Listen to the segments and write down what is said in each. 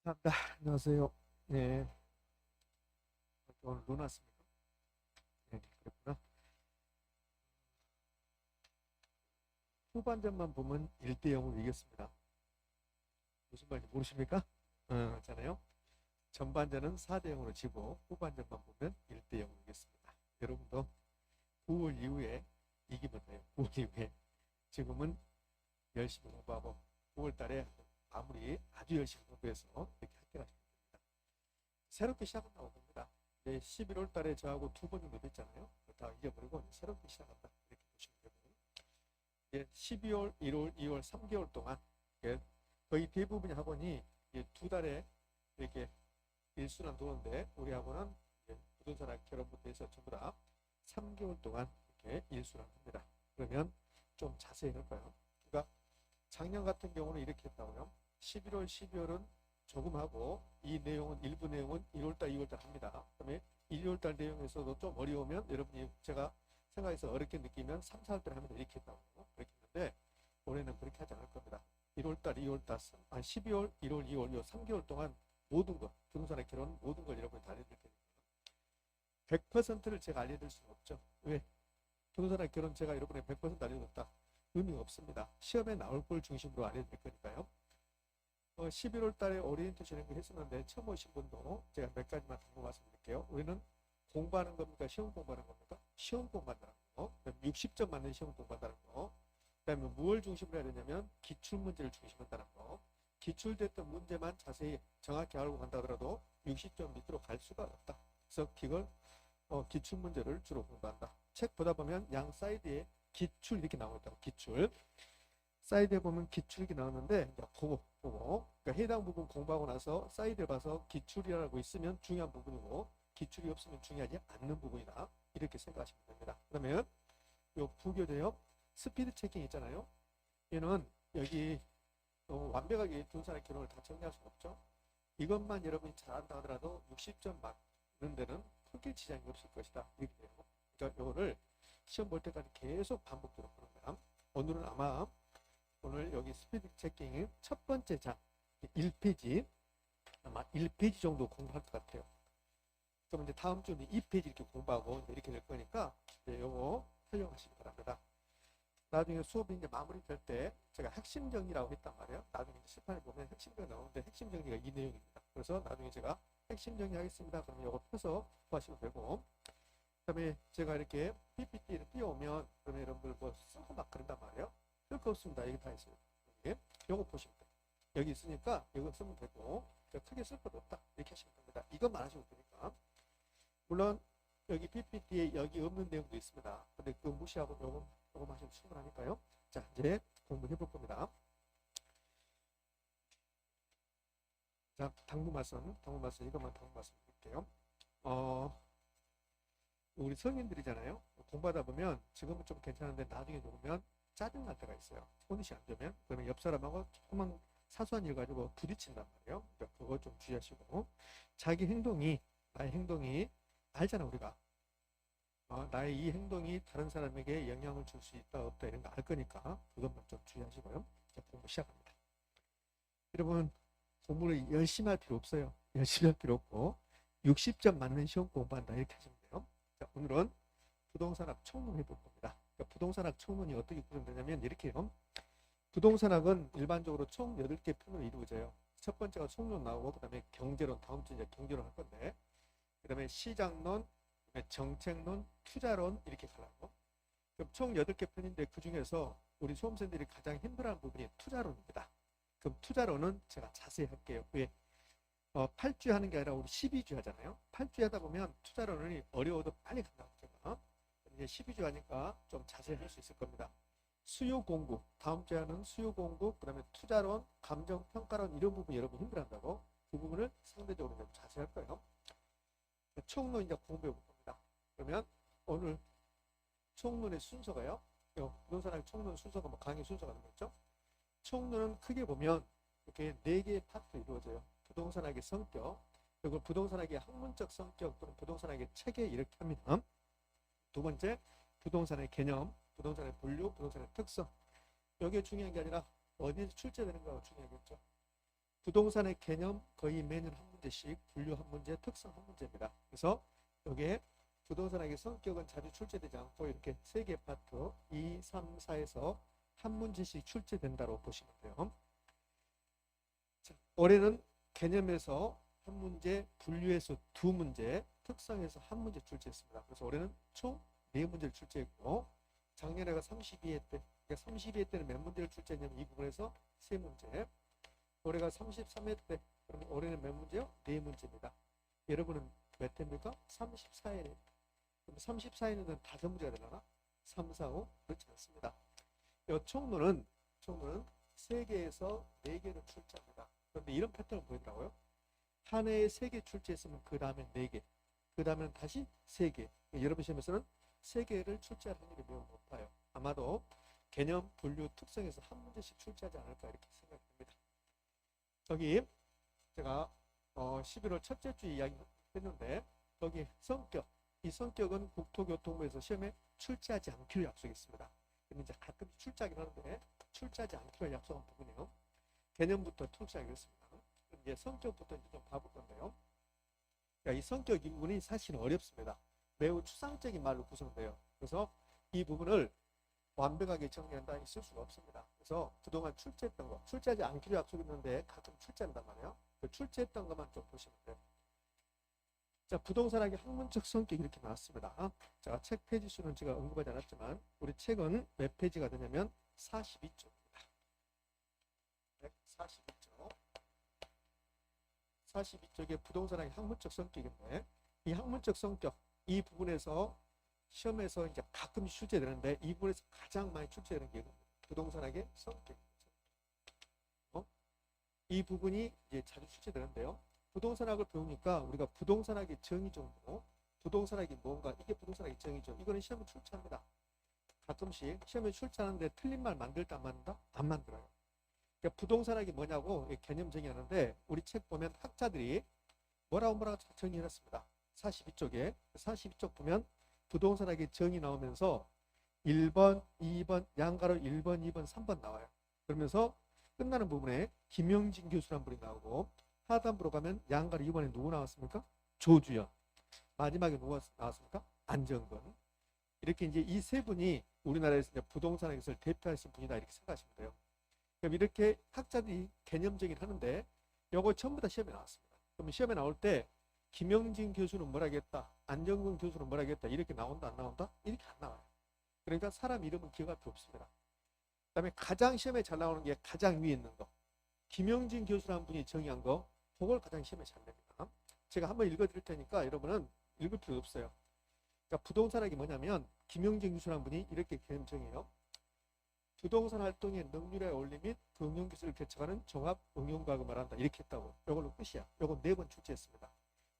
감사합니다. 안녕하세요. 네, 오늘 눈 왔습니까? 네, 그랬구나. 후반전만 보면 1대 0으로 이겼습니다. 무슨 말인지 모르십니까? 잖아요. 전반전은 4대 0으로 지고 후반전만 보면 1대 0으로 이겼습니다. 여러분도 9월 이후에 이기면 돼요. 9월 이후에. 지금은 열심히 공부하고 9월 달에 마무리 아주 열심히 공부해서 이렇게 합격하시면 됩니다. 새롭게 시작한다고 봅니다. 이제 11월 달에 저하고 두 번 정도 됐잖아요. 다 잊어버리고 새롭게 시작한다. 이렇게 보시면 되고 이제 12월, 1월, 2월 3개월 동안 거의 대부분의 학원이 두 달에 이렇게 일순환 도는데 우리 학원은 부동산학 결혼부터 해서 전부 다 3개월 동안 이렇게 일순환 합니다. 그러면 좀 자세히 할까요? 그러니까 작년 같은 경우는 이렇게 했다고요. 11월, 12월은 조금 하고 이 내용은 일부 내용은 1월달, 2월달 합니다. 그다음에 1월달 내용에서도 좀 어려우면 여러분이 제가 생각해서 어렵게 느끼면 3, 4월달에 하면 이렇게 했다고 그렇게 했는데 올해는 그렇게 하지 않을 겁니다. 1월달, 2월달, 12월, 1월, 2월 이 3개월 동안 모든 것, 부동산의 결혼 모든 걸 여러분이 다 알려드릴 테니까 100%를 제가 알려드릴 수는 없죠. 왜? 부동산의 결혼 제가 여러분의 100% 알려줬다. 의미가 없습니다. 시험에 나올 걸 중심으로 알려드릴 거니까요. 11월 달에 오리엔테이션 했었는데 처음 오신 분도 제가 몇 가지만 당부 말씀드릴게요. 우리는 공부하는 겁니까? 시험 공부하는 겁니까? 시험 공부한다는 거. 60점 맞는 시험 공부한다는 거. 그다음에 무엇을 중심으로 해야 되냐면 기출문제를 중심으로 한다는 거. 기출됐던 문제만 자세히 정확히 알고 간다 하더라도 60점 밑으로 갈 수가 없다. 그래서 이걸 기출문제를 주로 공부한다. 책 보다 보면 양 사이드에 기출 이렇게 나오고 있다고. 기출. 사이드에 보면 기출이 나오는데 보고 그러니까 해당 부분 공부하고 나서 사이드를 봐서 기출이라고 있으면 중요한 부분이고 기출이 없으면 중요하지 않는 부분이다. 이렇게 생각하시면 됩니다. 그러면 요 부교재요. 스피드 체킹 있잖아요. 얘는 여기 완벽하게 두산의 결혼을 다 정리할 수 없죠. 이것만 여러분이 잘한다 하더라도 60점 맞는 데는 크게 지장이 없을 것이다. 이렇게 돼요. 그러니까 이거를 시험 볼 때까지 계속 반복적으로 보는 거야. 오늘은 아마 오늘 여기 스피드 체킹의 첫 번째 장 1페이지 아마 1페이지 정도 공부할 것 같아요. 그럼 이제 다음 주는 2페이지 이렇게 공부하고 이렇게 될 거니까 요거 활용하시기 바랍니다. 나중에 수업이 이제 마무리될 때 제가 핵심 정리라고 했단 말이에요. 나중에 실판에 보면 핵심 정리 나오는데 핵심 정리가 이 내용입니다. 그래서 나중에 제가 핵심 정리 하겠습니다. 그러면 이거 펴서 구하시면 되고 그다음에 제가 이렇게 PPT를 띄워오면 그러면 여러분들 뭐 쓰고 막 그런단 말이에요. 쓸 거 없습니다. 여기 다 있어요. 여기. 요거 보시면 돼요. 여기 있으니까 이거 쓰면 되고 크게 쓸 것도 없다. 이렇게 하시면 됩니다. 이것만 하시면 되니까. 물론 여기 PPT에 여기 없는 내용도 있습니다. 근데 그거 무시하고 요거 하시면 충분하니까요. 자, 이제 공부해 볼 겁니다. 자, 당부 말씀 이것만 당부 말씀 드릴게요. 우리 성인들이잖아요. 공부하다 보면 지금은 좀 괜찮은데 나중에 보면 짜증 날 때가 있어요. 손이 안 되면 그러면 옆 사람하고 조그만 사소한 일 가지고 부딪힌단 말이에요. 그러니까 그거 좀 주의하시고 자기 행동이 나의 행동이 알잖아 우리가 나의 이 행동이 다른 사람에게 영향을 줄 수 있다 없다 이런 거 알 거니까 그것만 좀 주의하시고요. 자, 공부 시작합니다. 여러분 공부를 열심히 할 필요 없어요. 열심히 할 필요 없고 60점 맞는 시험 공부한다 이렇게 하시면 돼요. 자, 오늘은 부동산학 총론 해볼 겁니다. 그러니까 부동산학 총론이 어떻게 구성되냐면 이렇게요. 부동산학은 일반적으로 총 8개 편으로 이루어져요. 첫 번째가 총론 나오고 그 다음에 경제론, 다음 주 이제 경제론 할 건데 그 다음에 시장론, 그다음에 정책론, 투자론 이렇게 가려고. 그럼 총 8개 편인데 그 중에서 우리 수험생들이 가장 힘들어하는 부분이 투자론입니다. 그럼 투자론은 제가 자세히 할게요. 왜? 8주 하는 게 아니라 우리 12주 하잖아요. 8주 하다 보면 투자론이 어려워도 빨리 간다고 제가. 이제 12주 하니까 좀 자세히 할 수 있을 겁니다. 수요 공부, 다음 주에 하는 수요 공부, 그 다음에 투자론, 감정평가론 이런 부분 여러분 힘들어한다고 그 부분을 상대적으로 좀 자세히 할 거예요. 총론 이제 공부해 볼 겁니다. 그러면 오늘 총론의 순서가요. 부동산학 총론 순서가 뭐 강의 순서가 되겠죠. 총론은 크게 보면 이렇게 4개의 파트로 이루어져요. 부동산학의 성격, 그리고 부동산학의 학문적 성격 또는 부동산학의 체계 이렇게 합니다. 두 번째, 부동산의 개념, 부동산의 분류, 부동산의 특성. 이게 중요한 게 아니라 어디에서 출제되는가가 중요하겠죠. 부동산의 개념 거의 매년 한 문제씩, 분류 한 문제, 특성 한 문제입니다. 그래서 여기에 부동산학의 성격은 자주 출제되지 않고 이렇게 3개 파트 2, 3, 4에서 한 문제씩 출제된다고 보시면 돼요. 자, 올해는 개념에서 한 문제, 분류에서 2문제, 특성에서 한 문제 출제했습니다. 그래서 올해는 총 4문제를 출제했고 작년에가 32회 때, 그러니까 32회 때는 몇 문제를 출제했냐면 이 부분에서 3문제, 올해가 33회 때, 그러면 올해는 몇 문제요? 4문제입니다. 여러분은 몇 회입니까? 34회. 그럼 34회는 5문제가 되려나? 3, 4, 5? 그렇지 않습니다. 이 총론은 3개에서 4개를 출제합니다. 그런데 이런 패턴을 보이더라고요. 한 해에 3개 출제했으면 그 다음에 4개, 그 다음에는 다시 3개. 여러분 시험에서는 3개를 출제할 확률이 매우 높아요. 아마도 개념, 분류, 특성에서 한 문제씩 출제하지 않을까 이렇게 생각됩니다. 여기 제가 11월 첫째 주에 이야기했는데 여기 성격, 이 성격은 국토교통부에서 시험에 출제하지 않기로 약속했습니다. 근데 이제 가끔 출제하긴 하는데 출제하지 않기로 약속한 부분이요. 개념부터 출제하겠습니다. 이제 성격부터 이제 좀 봐볼 건데요. 이 성격 이 부분이 사실은 어렵습니다. 매우 추상적인 말로 구성돼요. 그래서 이 부분을 완벽하게 정리한다 있을 수가 없습니다. 그래서 그동안 출제했던 거, 출제하지 않기로 약속했는데 가끔 출제한단 말이에요. 그 출제했던 것만 좀 보시면 돼요. 자, 부동산학의 학문적 성격 이렇게 나왔습니다. 자, 책 페이지 수는 제가 언급하지 않았지만 우리 책은 몇 페이지가 되냐면 42쪽입니다. 142쪽. 42쪽에 부동산학의 학문적 성격인데 이 학문적 성격 이 부분에서 시험에서 이제 가끔 출제되는데 이 부분에서 가장 많이 출제되는 게 부동산학의 성격입니다. 이 부분이 이제 자주 출제되는데요. 부동산학을 배우니까 우리가 부동산학의 정의 정도, 부동산학이 뭔가 이게 부동산학의 정의죠. 이거는 시험에 출제합니다. 가끔씩 시험에 출제하는데 틀린 말 만들다 안 만든다? 안 만들어요. 그러니까 부동산학이 뭐냐고 개념 정의하는데 우리 책 보면 학자들이 뭐라고 정의해놨습니다. 42쪽 보면 부동산학의 정의 나오면서 1번, 2번, 양가로 1번, 2번, 3번 나와요. 그러면서 끝나는 부분에 김영진 교수란 분이 나오고 하단부로 가면 양가로 2번에 누구 나왔습니까? 조주연. 마지막에 누가 나왔습니까? 안정건. 이렇게 이제 이 세 분이 우리나라에서 이제 부동산학에서 대표하신 분이다 이렇게 생각하시면 돼요. 그럼 이렇게 학자들이 개념 정의를 하는데 요거 전부 다 시험에 나왔습니다. 그럼 시험에 나올 때 김영진 교수는 뭐라겠다, 안정근 교수는 뭐라겠다 이렇게 나온다 안 나온다? 이렇게 안 나와요. 그러니까 사람 이름은 기억할 필요 없습니다. 그 다음에 가장 시험에 잘 나오는 게 가장 위에 있는 거. 김영진 교수라는 분이 정의한 거, 그걸 가장 시험에 잘 냅니다. 제가 한번 읽어드릴 테니까 여러분은 읽을 필요 없어요. 그러니까 부동산학이 뭐냐면 김영진 교수라는 분이 이렇게 개념 정의해요. 부동산 활동의 능률에 올림 및 그 응용 기술을 개척하는 종합 응용과학을 말한다. 이렇게 했다고. 이걸로 끝이야. 이거 4번 출제했습니다.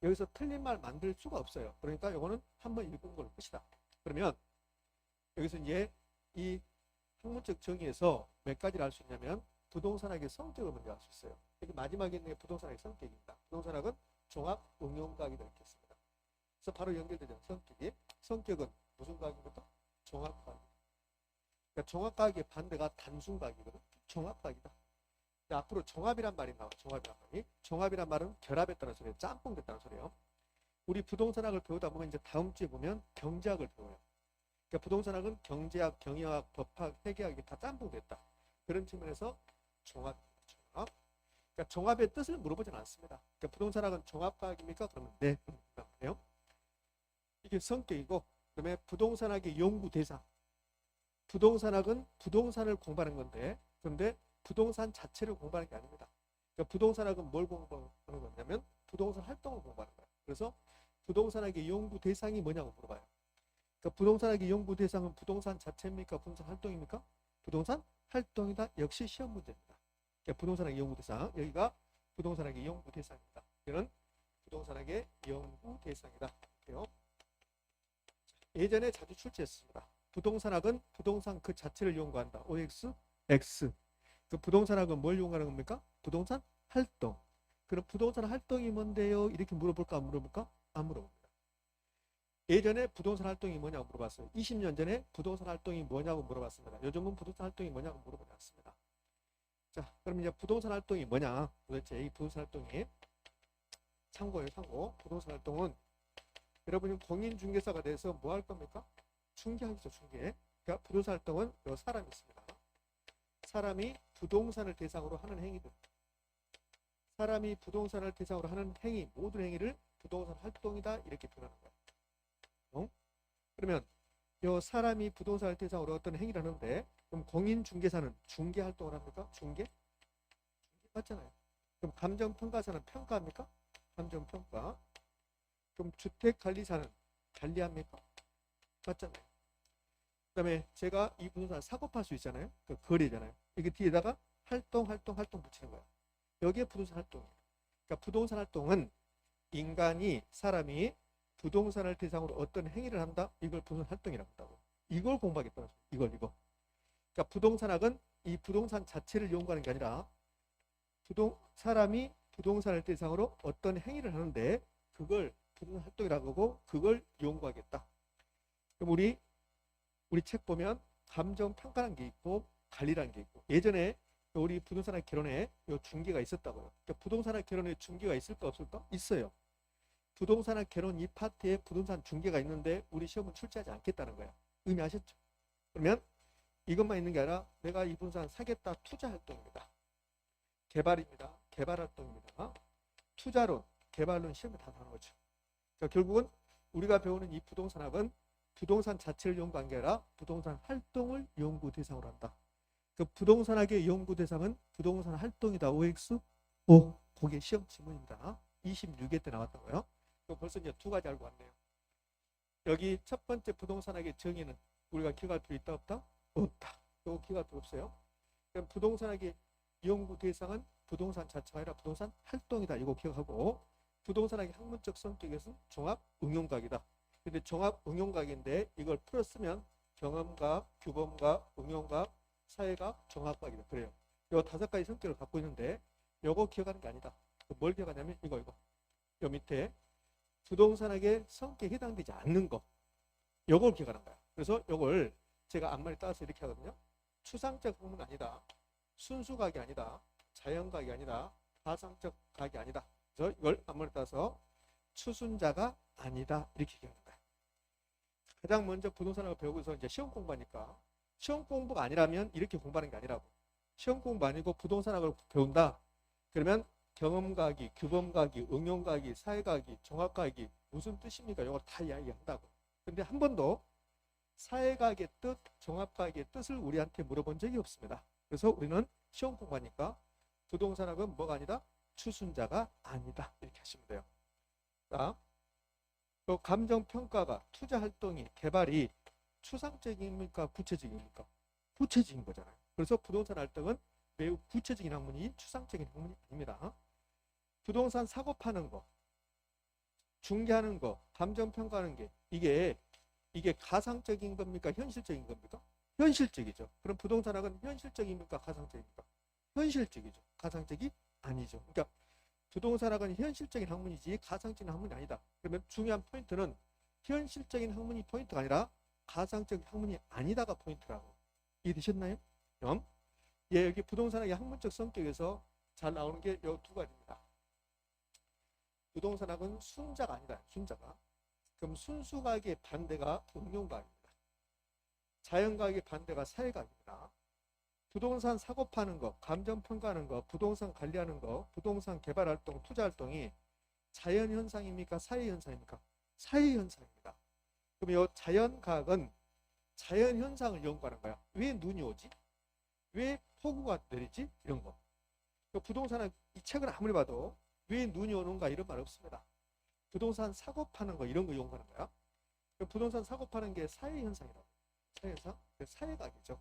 여기서 틀린 말 만들 수가 없어요. 그러니까 이거는 한번 읽은 걸로 끝이다. 그러면 여기서 이제 이 학문적 정의에서 몇 가지를 알 수 있냐면 부동산학의 성격을 먼저 알 수 있어요. 여기 마지막에 있는 게 부동산학의 성격입니다. 부동산학은 종합 응용과학이다 이렇게 했습니다. 그래서 바로 연결되죠. 성격은 무슨 과학이거든? 종합과학이다. 그러니까 종합과학의 반대가 단순과학이거든. 종합과학이다. 앞으로 종합이란 말이 나와. 종합이란 말이. 종합이란 말은 결합했다는 소리예요. 짬뽕됐다는 소리예요. 우리 부동산학을 배우다 보면 이제 다음 주에 보면 경제학을 배워요. 그러니까 부동산학은 경제학, 경영학, 법학, 회계학이 다 짬뽕됐다. 그런 측면에서 종합. 그러니까 종합의 뜻을 물어보지는 않습니다. 그러니까 부동산학은 종합과학입니까? 그러면 네. 그래요. 이게 성격이고, 그다음에 부동산학의 연구 대상. 부동산학은 부동산을 공부하는 건데, 그런데 부동산 자체를 공부하는 게 아닙니다. 그러니까 부동산학은 뭘 공부하는 거냐면 부동산 활동을 공부하는 거예요. 그래서 부동산학의 연구 대상이 뭐냐고 물어봐요. 그러니까 부동산학의 연구 대상은 부동산 자체입니까? 부동산 활동입니까? 부동산 활동이다. 역시 시험 문제입니다. 그러니까 부동산학의 연구 대상, 여기가 부동산학의 연구 대상입니다. 이는 부동산학의 연구 대상이다. 이렇게요. 예전에 자주 출제했습니다. 부동산학은 부동산 그 자체를 연구한다. OX, X. 그 부동산학은 뭘 연구하는 겁니까? 부동산 활동. 그럼 부동산 활동이 뭔데요? 이렇게 물어볼까 안 물어볼까? 안 물어봅니다. 예전에 부동산 활동이 뭐냐고 물어봤어요. 20년 전에 부동산 활동이 뭐냐고 물어봤습니다. 요즘은 부동산 활동이 뭐냐고 물어보지 않습니다. 자, 그럼 이제 부동산 활동이 뭐냐? 도대체 이 부동산 활동이 참고예요, 참고. 부동산 활동은 여러분이 공인중개사가 돼서 뭐 할 겁니까? 중개하겠죠, 중개. 그러니까 부동산 활동은 요 사람이 있습니다. 사람이 부동산을 대상으로 하는 행위들. 사람이 부동산을 대상으로 하는 행위, 모든 행위를 부동산 활동이다 이렇게 표현하는 거예요. 그러면 요 사람이 부동산을 대상으로 어떤 행위를 하는데 그럼 공인중개사는 중개 활동을 합니까? 중개 맞잖아요. 그럼 감정평가사는 평가합니까? 감정평가. 그럼 주택관리사는 관리합니까? 맞잖아요. 그 다음에 제가 이 부동산 사고 팔 수 있잖아요. 그 거래잖아요. 이게 뒤에다가 활동 붙이는 거예요. 여기에 부동산 활동이에요. 그러니까 부동산 활동은 인간이 사람이 부동산을 대상으로 어떤 행위를 한다. 이걸 부동산 활동이라고 한다고. 이걸 공부하겠다는 거죠. 이거. 그러니까 부동산학은 이 부동산 자체를 연구하는 게 아니라 사람이 부동산을 대상으로 어떤 행위를 하는데 그걸 부동산 활동이라고 하고 그걸 연구하겠다. 그럼 우리 책 보면 감정평가라는 게 있고 관리라는 게 있고 예전에 우리 부동산학 결혼에 요 중개가 있었다고요. 그러니까 부동산학 결혼에 중개가 있을까 없을까? 있어요. 부동산학 결혼 이 파트에 부동산 중개가 있는데 우리 시험은 출제하지 않겠다는 거야. 의미하셨죠? 그러면 이것만 있는 게 아니라 내가 이 부동산 사겠다 투자 활동입니다. 개발입니다. 개발 활동입니다. 투자론, 개발론 시험에 다 나오는 거죠. 그러니까 결국은 우리가 배우는 이 부동산학은 부동산 자체를 연구한 게 아니라 부동산 활동을 연구 대상으로 한다. 그 부동산학의 연구 대상은 부동산 활동이다. OX? 오, 그게 시험 지문입니다. 26회 때 나왔다고요. 벌써 이제 두 가지 알고 왔네요. 여기 첫 번째 부동산학의 정의는 우리가 기억할 필요 있다 없다? 없다. 이거 기억할 필요 없어요. 그럼 부동산학의 연구 대상은 부동산 자체가 아니라 부동산 활동이다. 이거 기억하고 부동산학의 학문적 성격에서는 종합 응용각이다. 근데 종합 응용각인데 이걸 풀었으면 경험각, 규범각, 응용각, 사회각, 종합각이다. 그래요. 요 5가지 성격을 갖고 있는데 요거 기억하는 게 아니다. 뭘 기억하냐면 이거. 요 밑에 부동산학의 성격에 해당되지 않는 거. 요걸 기억하는 거야. 그래서 요걸 제가 앞말에 따라서 이렇게 하거든요. 추상적 학문 아니다. 순수각이 아니다. 자연각이 아니다. 가상적 각이 아니다. 그래서 이걸 앞말에 따라서 추순자가 아니다. 이렇게 기억하는 거야. 가장 먼저 부동산학을 배우고서 이제 시험 공부하니까 시험 공부가 아니라면 이렇게 공부하는 게 아니라고. 시험 공부 아니고 부동산학을 배운다. 그러면 경험각이, 규범각이, 응용각이, 사회각이, 종합각이 무슨 뜻입니까? 이걸 다 이야기한다고. 근데 한 번도 사회각의 뜻, 종합각의 뜻을 우리한테 물어본 적이 없습니다. 그래서 우리는 시험 공부하니까 부동산학은 뭐가 아니다? 추순자가 아니다. 이렇게 하시면 돼요. 자, 또 감정평가가 투자활동이, 개발이 추상적입니까? 구체적입니까? 구체적인 거잖아요. 그래서 부동산 활동은 매우 구체적인 학문이 추상적인 학문이 아닙니다. 부동산 사고 파는 거, 중개하는 거, 감정평가하는 게 이게 가상적인 겁니까? 현실적인 겁니까? 현실적이죠. 그럼 부동산학은 현실적입니까? 가상적입니까? 현실적이죠. 가상적이 아니죠. 그러니까 부동산학은 현실적인 학문이지 가상적인 학문이 아니다. 그러면 중요한 포인트는 현실적인 학문이 포인트가 아니라 가상적인 학문이 아니다가 포인트라고. 이해되셨나요? 그럼 여기 부동산학의 학문적 성격에서 잘 나오는 게 이 두 가지입니다. 부동산학은 순자가 아니다. 순자가. 그럼 순수각의 반대가 응용각입니다. 자연각의 반대가 사회각입니다. 부동산 사고 파는 거, 감정평가하는 거, 부동산 관리하는 거, 부동산 개발활동, 투자활동이 자연현상입니까? 사회현상입니까? 사회현상입니다. 그럼 이 자연각은 자연현상을 연구하는 거야. 왜 눈이 오지? 왜 폭우가 내리지? 이런 거. 부동산은 이 책을 아무리 봐도 왜 눈이 오는가 이런 말 없습니다. 부동산 사고 파는 거 이런 거 연구하는 거야. 부동산 사고 파는 게 사회현상이라고. 사회현상? 사회각이죠.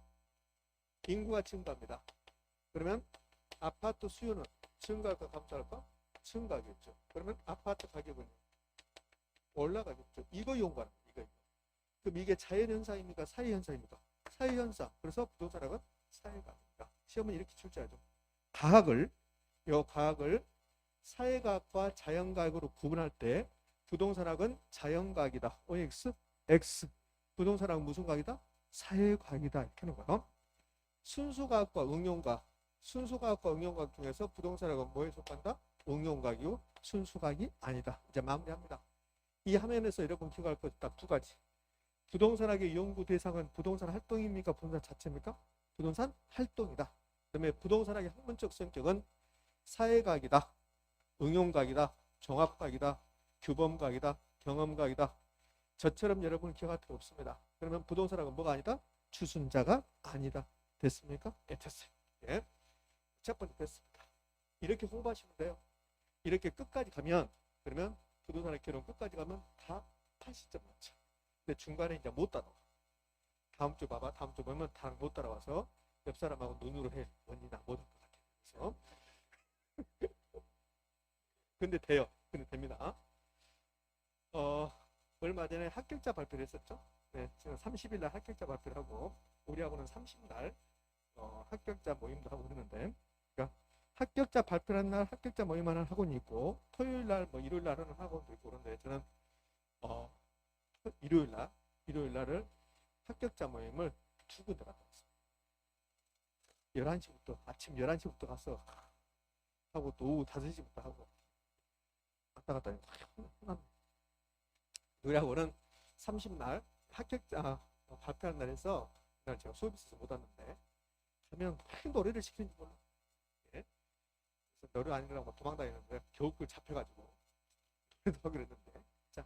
인구가 증가합니다. 그러면 아파트 수요는 증가할까 감소할까? 증가하겠죠. 그러면 아파트 가격은 올라가겠죠. 이거 연구하는 거예요. 그럼 이게 자연현상입니까? 사회현상입니까? 사회현상. 그래서 부동산학은 사회각입니다. 시험은 이렇게 출제하죠. 과학을 사회과학과 자연과학으로 구분할 때 부동산학은 자연과학이다. OX, X. 부동산학은 무슨 과학이다? 사회과학이다. 이렇게 하는 거예요. 순수과학과 응용과학. 순수과학과 응용과학 중에서 부동산학은 뭐에 속한다? 응용과학이고 순수과학이 아니다. 이제 마무리합니다. 이 화면에서 여러분 기억할 것 딱 두 가지. 부동산학의 연구 대상은 부동산 활동입니까? 부동산 자체입니까? 부동산 활동이다. 그다음에 부동산학의 학문적 성격은 사회과학이다, 응용과학이다, 종합과학이다, 규범과학이다, 경험과학이다. 저처럼 여러분 기억할 필요 없습니다. 그러면 부동산학은 뭐가 아니다? 추순자가 아니다. 됐습니까? 예, 됐어요. 예. 첫 번째 됐습니다. 이렇게 공부하시면 돼요. 이렇게 끝까지 가면, 그러면 부동산학 개론 끝까지 가면 다 80점 맞죠. 근데 중간에 이제 못 따라와. 다음 주 봐봐. 다음 주 보면 다 못 따라와서 옆 사람하고 눈으로 해. 언니 나 못할 것 같아. 그래서 근데 돼요. 근데 됩니다. 얼마 전에 합격자 발표를 했었죠. 네, 지금 30일 날 합격자 발표를 하고 우리하고는 30날 합격자 모임도 하고 그러는데, 그러니까 합격자 발표하는 날 합격자 모임 하는 학원이 있고 토요일 날 뭐 일요일 날은 학원도 있고 그런데 저는 일요일 날을 합격자 모임을 두 군데 갔다 왔습니다. 11시부터 아침 11시부터 가서 하고 또 오후 5시부터 하고 왔다 갔다 해요. 우리 학원은 30날 합격자 발표하는 날에서 그날 제가 수업이 있어서 못 왔는데 가면 왜 노래를 시키는지 몰라. 예? 그래서 노래 아니라고 도망다니는데 겨우 그걸 잡혀가지고 노래도 하고 그랬는데, 자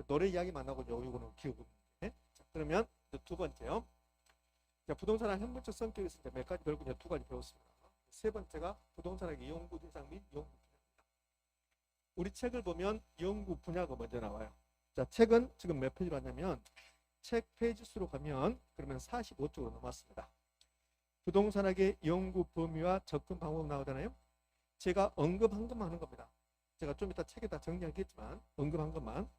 노래 이야기 만나고 요거는 기억은. 예? 자 그러면 두 번째요. 자, 부동산학 현물적 성격에서 이제 몇 가지 결국 이제 두 가지 배웠습니다. 세 번째가 부동산학의 연구 대상 및 연구 분야입니다. 우리 책을 보면 연구 분야가 먼저 나와요. 자, 책은 지금 몇 페이지로 왔냐면 책 페이지 수로 가면 그러면 45쪽으로 넘었습니다. 부동산학의 연구 범위와 접근 방법 나오잖아요. 제가 언급한 것만 하는 겁니다. 제가 좀 이따 책에다 정리하겠지만 언급한 것만.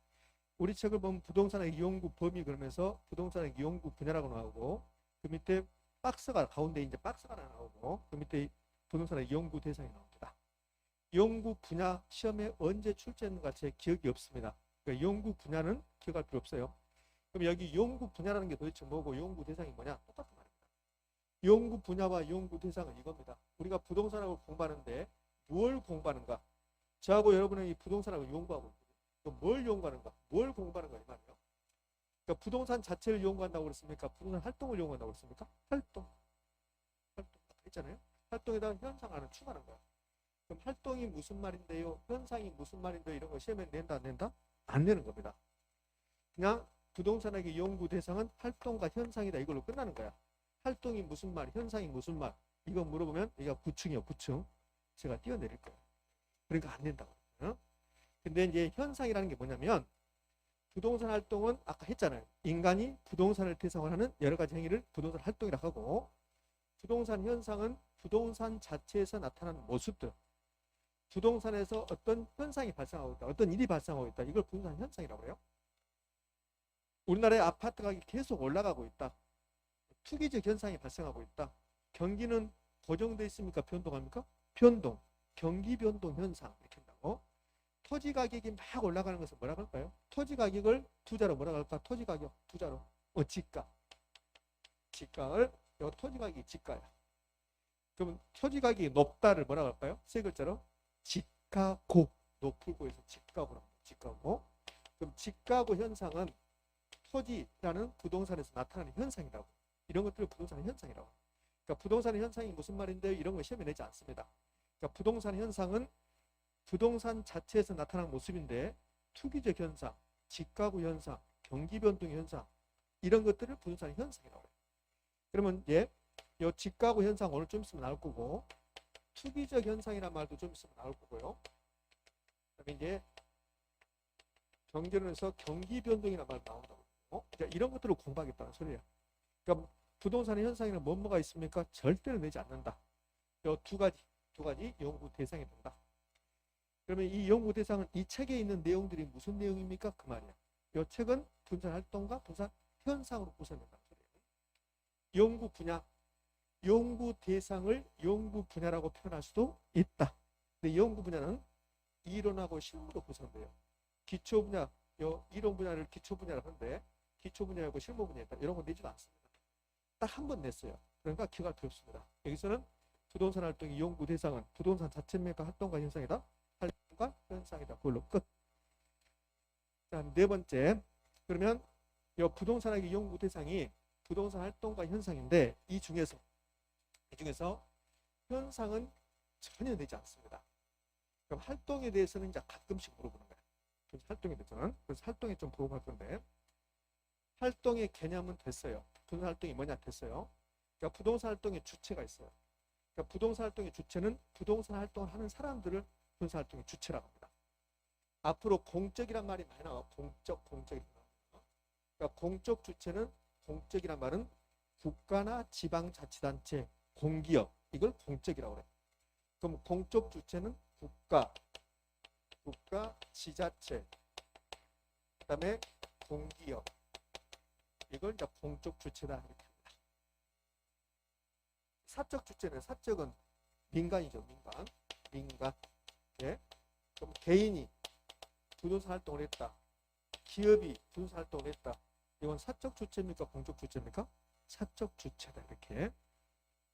우리 책을 보면 부동산학의 연구 범위 그러면서 부동산학의 연구 분야라고 나오고 그 밑에 박스가 가운데 이제 박스가 하나 나오고 그 밑에 부동산학의 연구 대상이 나옵니다. 연구 분야 시험에 언제 출제했는가 제 기억이 없습니다. 그러니까 연구 분야는 기억할 필요 없어요. 그럼 여기 연구 분야라는 게 도대체 뭐고 연구 대상이 뭐냐? 똑같은 말입니다. 연구 분야와 연구 대상은 이겁니다. 우리가 부동산학을 공부하는데 뭘 공부하는가? 저하고 여러분은 이 부동산학을 연구하고 있거든요. 뭘 연구하는가? 뭘 공부하는가 이 말이에요. 그러니까 부동산 자체를 연구한다고 그랬습니까? 부동산 활동을 연구한다고 그랬습니까? 활동 했잖아요. 활동에다가 현상하는 추가하는 거야. 그럼 활동이 무슨 말인데요? 현상이 무슨 말인데요? 이런 거 시험에 낸다 안 낸다? 안 내는 겁니다. 그냥 부동산학의 연구 대상은 활동과 현상이다 이걸로 끝나는 거야. 활동이 무슨 말, 현상이 무슨 말 이거 물어보면 여기가 구충이요. 구충. 제가 띄어내릴 거예요. 그러니까 안 된다고. 근데 이제 현상이라는 게 뭐냐면 부동산 활동은 아까 했잖아요. 인간이 부동산을 대상으로 하는 여러 가지 행위를 부동산 활동이라고 하고 부동산 현상은 부동산 자체에서 나타나는 모습들. 부동산에서 어떤 현상이 발생하고 있다. 어떤 일이 발생하고 있다. 이걸 부동산 현상이라고 해요. 우리나라의 아파트 가격이 계속 올라가고 있다. 투기적 현상이 발생하고 있다. 경기는 고정되어 있습니까? 변동합니까? 변동. 경기 변동 현상. 이렇게 한다고. 토지 가격이 막 올라가는 것은 뭐라고 할까요? 토지 가격을 두 자로 뭐라고 할까? 토지 가격 두 자로. 지가. 지가를 요 토지 가격이 지가야. 그러면 토지 가격이 높다를 뭐라고 할까요? 세 글자로 지가고. 높을 고에서 지가고라고 합니다. 지가고. 그럼 지가고 현상은 토지라는 부동산에서 나타나는 현상이라고. 이런 것들을 부동산 현상이라고. 그러니까 부동산 현상이 무슨 말인데요? 이런 거 시험에 내지 않습니다. 그러니까 부동산 현상은 부동산 자체에서 나타나는 모습인데 투기적 현상, 지가구 현상, 경기 변동 현상 이런 것들을 부동산 현상이라고 해요. 그러면 이제 이 지가구 현상 오늘 좀 있으면 나올 거고 투기적 현상이라는 말도 좀 있으면 나올 거고요. 그다음에 이제 경제론에서 경기 변동이라는 말 나온다고. 이런 것들을 공부하겠다는 소리예요. 그러니까 부동산의 현상에는 뭐가 있습니까? 절대로 내지 않는다. 이 두 가지 연구 대상이 된다. 그러면 이 연구 대상은 이 책에 있는 내용들이 무슨 내용입니까? 그 말이에요. 이 책은 부동산 활동과 부동산 현상으로 구성된다는 소리예요. 연구 분야, 연구 대상을 연구 분야라고 표현할 수도 있다. 근데 연구 분야는 이론하고 실무로 구성돼요. 기초 분야, 이론 분야를 기초 분야라고 하는데 기초 분야하고 실무 분야다. 이런 거 내지도 않습니다. 딱 한 번 냈어요. 그러니까 기억할 필요 없습니다. 여기서는 부동산 활동의 연구 대상은 부동산 자체입니까? 활동과 현상이다? 활동과 현상이다. 그걸로 끝. 자, 네 번째. 그러면 이 부동산학의 연구 대상이 부동산 활동과 현상인데 이 중에서 현상은 전혀 되지 않습니다. 그럼 활동에 대해서는 이제 가끔씩 물어보는 거야. 그래서 활동에 대해서는. 그래서 활동에 좀 보고 갈 건데 활동의 개념은 됐어요. 부동산 활동이 뭐냐 됐어요. 그러니까 부동산 활동의 주체가 있어요. 그러니까 부동산 활동의 주체는 부동산 활동을 하는 사람들을 부동산 활동의 주체라고 합니다. 앞으로 공적이란 말이 많이 나와. 공적이란 말. 그러니까 공적 주체는 공적이란 말은 국가나 지방자치단체, 공기업 이걸 공적이라고 그래. 그럼 공적 주체는 국가, 지자체, 그다음에 공기업 이걸 이제 공적 주체다 이렇게 합니다. 사적 주체는 사적은 민간이죠. 민간. 예. 그럼 개인이 부동산 활동을 했다. 기업이 부동산 활동을 했다. 이건 사적 주체입니까? 공적 주체입니까? 사적 주체다. 이렇게.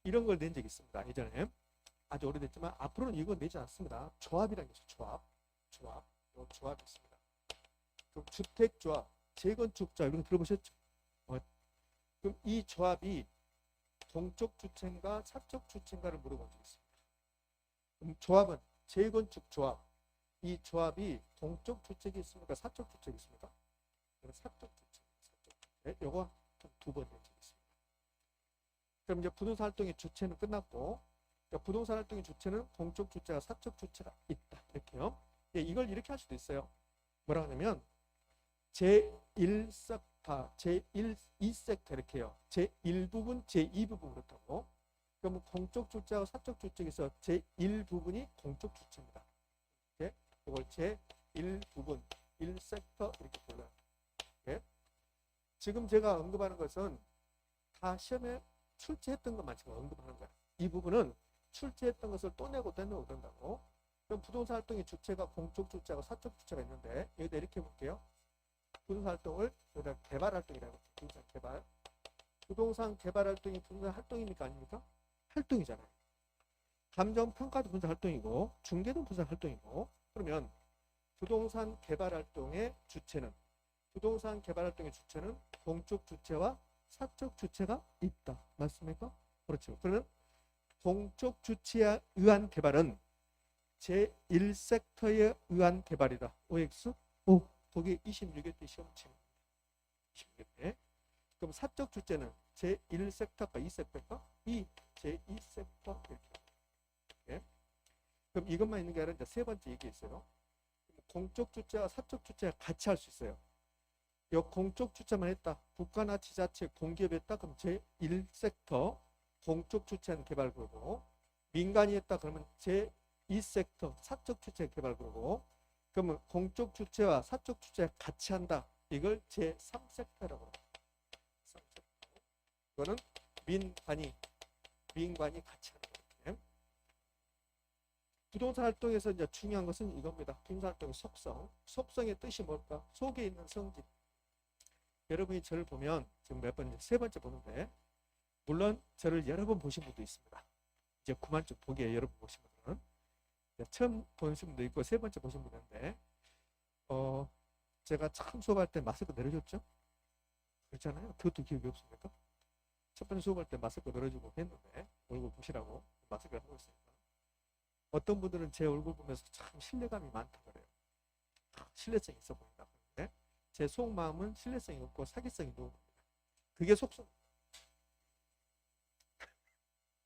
이런 걸 낸 적이 있습니다. 예전에. 아주 오래됐지만 앞으로는 이건 내지 않습니다. 조합이라는 게 있어요. 조합이 있습니다. 그럼 주택조합, 재건축조합 이런 거 들어보셨죠? 그럼 이 조합이 공적 주체인가 사적 주체인가를 물어본 적이 있습니다. 그럼 조합은 재건축조합. 이 조합이 동적 주택이 있습니까? 사적 주택이 있습니까? 사적 주택. 요거 두 번 낸 적이 있습니다. 그럼 이제 부동산 활동의 주체는 끝났고, 그러니까 부동산 활동의 주체는 공적 주체와 사적 주체가 있다. 이렇게요. 예, 이걸 이렇게 할 수도 있어요. 뭐라 하냐면 제1섹터, 제2섹터 이렇게요. 제1부분, 제2부분 그렇다고. 그러면 공적 주체와 사적 주체에서 제1부분이 공적 주체입니다. 예? 이걸 제1부분, 1섹터 이렇게 불러요. 예? 지금 제가 언급하는 것은 다 시험에 출제했던 것만 지금 언급하는 거야. 이 부분은 출제했던 것을 또 내고 그런다고. 그럼 부동산 활동의 주체가 공적 주체하고 사적 주체가 있는데 여기다 이렇게 해볼게요. 부동산 활동을 여기다 개발 활동이라고 해요. 부동산 개발. 부동산 개발 활동이 부동산 활동입니까? 아닙니까? 활동이잖아요. 감정평가도 부동산 활동이고 중개도 부동산 활동이고 그러면 부동산 개발 활동의 주체는 공적 주체와 사적 주체가 있다. 맞습니까? 그렇죠. 그러면 공적 주체에 의한 개발은 제1섹터에 의한 개발이다. OX? 오, 거기 26회 때 시험 치는 26회 때. 그럼 사적 주체는 제1섹터가 2섹터가? 제2섹터 이렇게. 예. 그럼 이것만 있는 게 아니라 이제 세 번째 얘기 있어요. 공적 주체와 사적 주체가 같이 할 수 있어요. 이 공적 주체만 했다. 국가나 지자체, 공기업이 했다. 그럼 제1섹터 공적 주체한 개발 그룹이고 민간이 했다. 그러면 제2섹터 사적 주체 개발 그룹이고 그러면 공적 주체와 사적 주체가 같이 한다. 이걸 제3섹터라고 합니다. 3섹터. 이거는 민관이 같이 하는 거예요. 부동산 활동에서 이제 중요한 것은 이겁니다. 부동산 활동의 속성. 속성의 뜻이 뭘까? 속에 있는 성질. 여러분이 저를 보면 지금 몇 번, 세 번째 보는데 물론 저를 여러 번 보신 분도 있습니다. 이제 그만 좀 보기에 여러 번 보신 분들은 처음 보신 분도 있고 세 번째 보신 분인데 제가 처음 수업할 때 마스크 내려줬죠? 그렇잖아요. 그것도 기억이 없습니까? 첫 번째 수업할 때 마스크 내려주고 했는데 얼굴 보시라고 마스크를 하고 있으니까 어떤 분들은 제 얼굴 보면서 참 신뢰감이 많다 그래요. 신뢰성이 있어 보인다. 그런데 제 속마음은 신뢰성이 없고 사기성이 높은 겁니다. 그게 속성.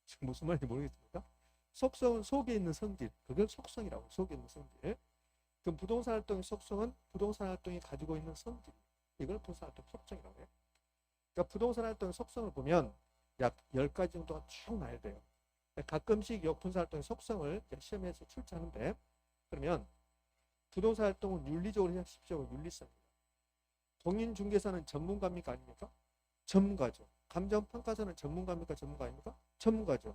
지금 무슨 말인지 모르겠습니까? 속성은 속에 있는 성질. 그걸 속성이라고. 속에 있는 성질. 그럼 부동산 활동의 속성은 부동산 활동이 가지고 있는 성질. 이걸 부동산 활동 속성이라고 해요. 그러니까 부동산 활동의 속성을 보면 약 10가지 정도가 쭉 나야 돼요. 가끔씩 부동산 활동의 속성을 시험에서 출제하는데 그러면 부동산 활동은 윤리적으로 하십시오. 윤리성입니다. 공인중개사는 전문가입니까? 아닙니까? 전문가죠. 감정평가사는 전문가입니까? 전문가 아닙니까? 전문가죠.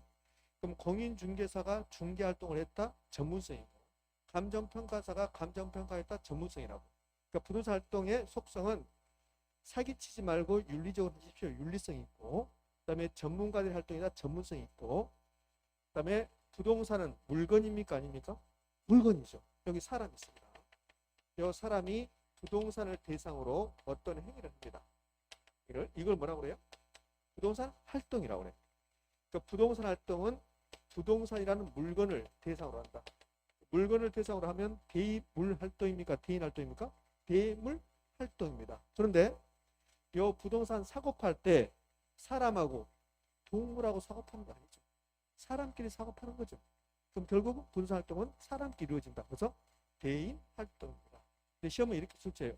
그럼 공인중개사가 중개활동을 했다? 전문성이고 감정평가사가 감정평가했다? 전문성이라고. 그러니까 부동산 활동의 속성은 사기치지 말고 윤리적으로 하십시오. 윤리성이 있고 그 다음에 전문가들의 활동이다? 전문성이 있고 그 그다음에 부동산은 물건입니까 아닙니까? 물건이죠. 여기 사람이 있습니다. 이 사람이 부동산을 대상으로 어떤 행위를 합니다. 이걸 뭐라고 그래요? 부동산 활동이라고 그래요. 그러니까 부동산 활동은 부동산이라는 물건을 대상으로 한다. 물건을 대상으로 하면 대물 활동입니까? 대인 활동입니까? 대물 활동입니다. 그런데 이 부동산 사고팔 때 사람하고 동물하고 사고파는 거 아니죠. 사람끼리 사고파는 거죠. 그럼 결국 부동산 활동은 사람끼리 이루어진다. 그래서 대인 활동입니다. 근데 시험은 이렇게 출제해요.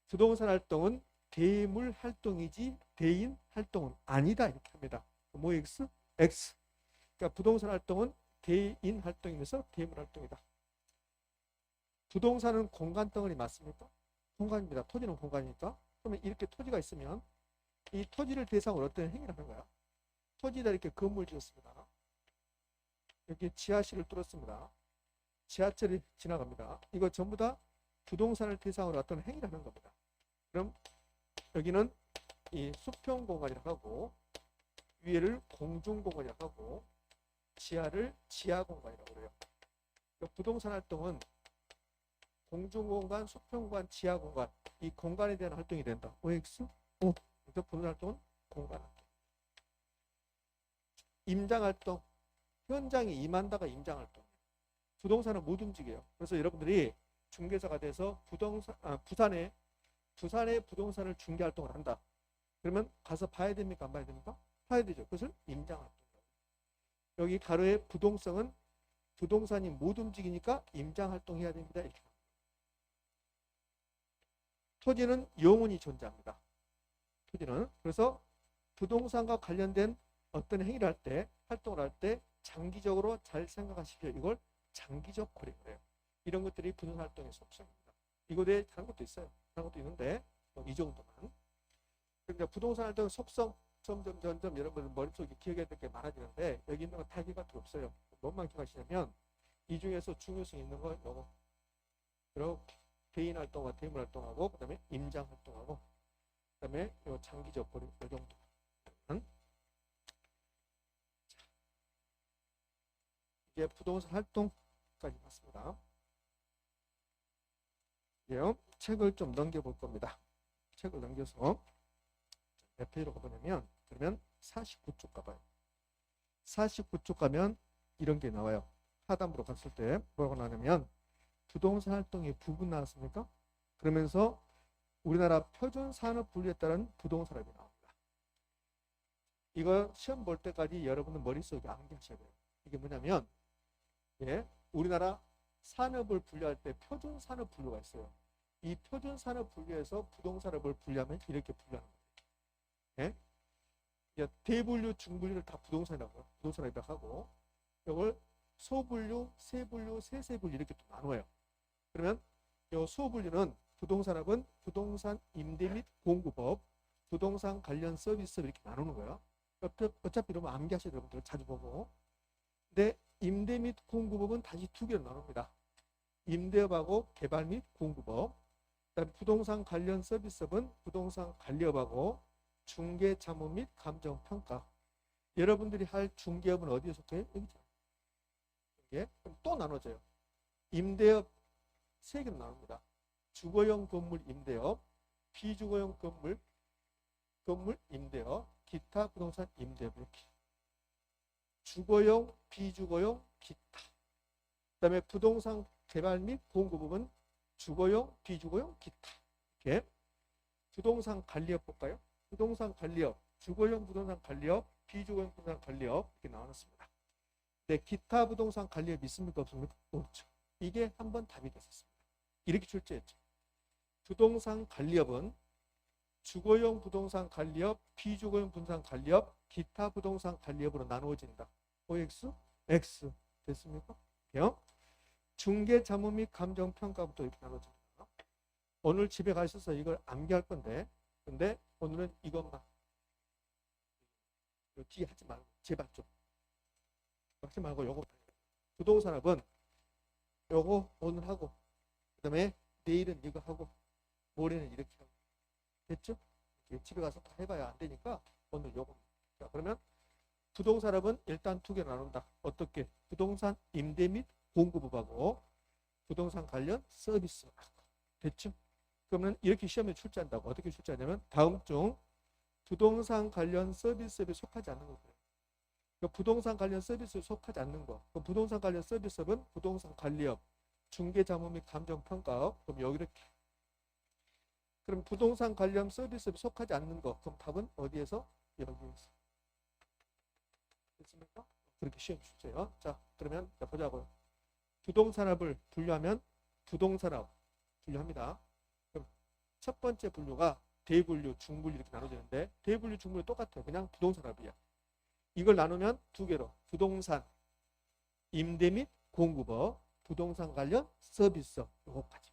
부동산 활동은 대물 활동이지 대인 활동은 아니다. 이렇게 합니다. 뭐 X? X. 그러니까 부동산 활동은 대인 활동이면서 대물 활동이다. 부동산은 공간 덩어리 맞습니까? 공간입니다. 토지는 공간이니까. 그러면 이렇게 토지가 있으면 이 토지를 대상으로 어떤 행위를 하는 거야? 토지에다 이렇게 건물 지었습니다. 여기 지하실을 뚫었습니다. 지하철이 지나갑니다. 이거 전부 다 부동산을 대상으로 어떤 행위를 하는 겁니다. 그럼 여기는 이 수평 공간이라고 하고 위에를 공중 공간이라고 하고 지하를 지하 공간이라고 그래요. 그러니까 부동산 활동은 공중 공간, 수평 공간, 지하 공간 이 공간에 대한 활동이 된다. OX? O. 그래서 부동산 활동은 공간 활동. 임장 활동. 현장에 임한다가 임장 활동. 부동산은 못 움직여요. 그래서 여러분들이 중개사가 돼서 부산에 부동산을 중개 활동을 한다. 그러면 가서 봐야 됩니까? 안 봐야 됩니까? 봐야 되죠. 그것을 임장 활동. 여기 가로의 부동성은 부동산이 못 움직이니까 임장 활동해야 됩니다. 이렇게. 토지는 영원히 존재합니다. 토지는. 그래서 부동산과 관련된 어떤 행위를 할 때, 활동을 할 때 장기적으로 잘 생각하십시오. 이걸 장기적 고려를 해요. 이런 것들이 부동산 활동의 속성입니다. 이거에 다른 것도 있어요. 다른 것도 있는데 이 정도만. 그러니까 부동산 활동의 속성 점점 여러분 머릿속에 기억해야 될 게 많아지는데 여기 있는 건 다 기억할 필요 없어요. 뭐만 기억하시냐면 이 중에서 중요성 있는 건 요거. 이렇게 대인 활동과 대물 활동하고 그다음에 임장 활동하고 그다음에 요 장기적 고려 요 정도. 이게 부동산 활동까지 맞습니다. 이제요 책을 좀 넘겨볼 겁니다. 책을 넘겨서 몇 페이지로 가보냐면 그러면 49쪽 가봐요. 49쪽 가면 이런 게 나와요. 하단부로 갔을 때 뭐라고 나오냐면 부동산 활동의 부분 나왔습니까? 그러면서 우리나라 표준 산업 분류에 따른 부동산 산업이 나옵니다. 이거 시험 볼 때까지 여러분은 머릿속에 암기하셔야 돼요. 이게 뭐냐면 우리나라 산업을 분류할 때 표준 산업 분류가 있어요. 이 표준 산업 분류에서 부동산업을 분류하면 이렇게 분류하는 거예요. 대분류, 중분류를 다 부동산이라고 해요. 부동산이라고 하고 이걸 소분류, 세분류, 세세분류 이렇게 또 나눠요. 그러면 이 소분류는 부동산업은 부동산 임대 및 공급업, 부동산 관련 서비스업 이렇게 나누는 거예요. 어차피 이러면 암기하셔야 돼요. 여러분들 자주 보고. 근데 임대 및 공급업은 다시 두 개로 나눕니다. 임대업하고 개발 및 공급업. 그다음에 부동산 관련 서비스업은 부동산 관리업하고 중개 자문 및 감정 평가. 여러분들이 할 중개업은 어디에 속해요? 여기죠. 그럼 또 나눠져요. 임대업 세 개로 나눕니다. 주거용 건물 임대업, 비주거용 건물 임대업, 기타 부동산 임대업 이렇게. 주거용, 비주거용, 기타. 그다음에 부동산 개발 및 공급업은 주거용, 비주거용, 기타. 이렇게. 부동산 관리업 볼까요? 부동산 관리업, 주거용 부동산 관리업, 비주거용 부동산 관리업 이렇게 나눴습니다. 네, 기타 부동산 관리업 있습니까? 없습니까? 없죠. 이게 한번 답이 됐었습니다. 이렇게 출제했죠. 부동산 관리업은 주거용 부동산 관리업, 비주거용 부동산 관리업, 기타 부동산 관리업으로 나누어진다. OX, X 됐습니까? 중개 자문 및 감정 평가부터 이렇게 나눠집니다. 오늘 집에 가셔서 이걸 암기할 건데, 근데 오늘은 이것만 뒤에 하지 말고 제발 좀 하지 말고 요거 부동산업은 요거 오늘 하고 그다음에 내일은 이거 하고 모레는 이렇게 하고 됐죠? 집에 가서 다 해봐야 안 되니까 오늘 요거. 자 그러면 부동산업은 일단 두 개로 나눈다. 어떻게? 부동산 임대 및 공급업하고 부동산 관련 서비스업하고. 됐죠? 그러면 이렇게 시험에 출제한다고. 어떻게 출제하냐면 다음 중 부동산 관련 서비스업에 속하지 않는 거고요. 그 부동산 관련 서비스에 속하지 않는 거. 그 부동산 관련 서비스업은 부동산 관리업, 중개자문 및 감정평가업. 그럼 여기 이렇게. 그럼 부동산 관련 서비스에 속하지 않는 거. 그럼 답은 어디에서? 여기에서. 됐습니까? 그렇게 시험 출제요. 자, 그러면 보자고요. 부동산업을 분류하면 부동산업 분류합니다. 그럼 첫 번째 분류가 대분류, 중분류 이렇게 나눠지는데 대분류, 중분류 똑같아요. 그냥 부동산업이야. 이걸 나누면 두 개로 부동산 임대 및 공급업, 부동산 관련 서비스업 요거까지.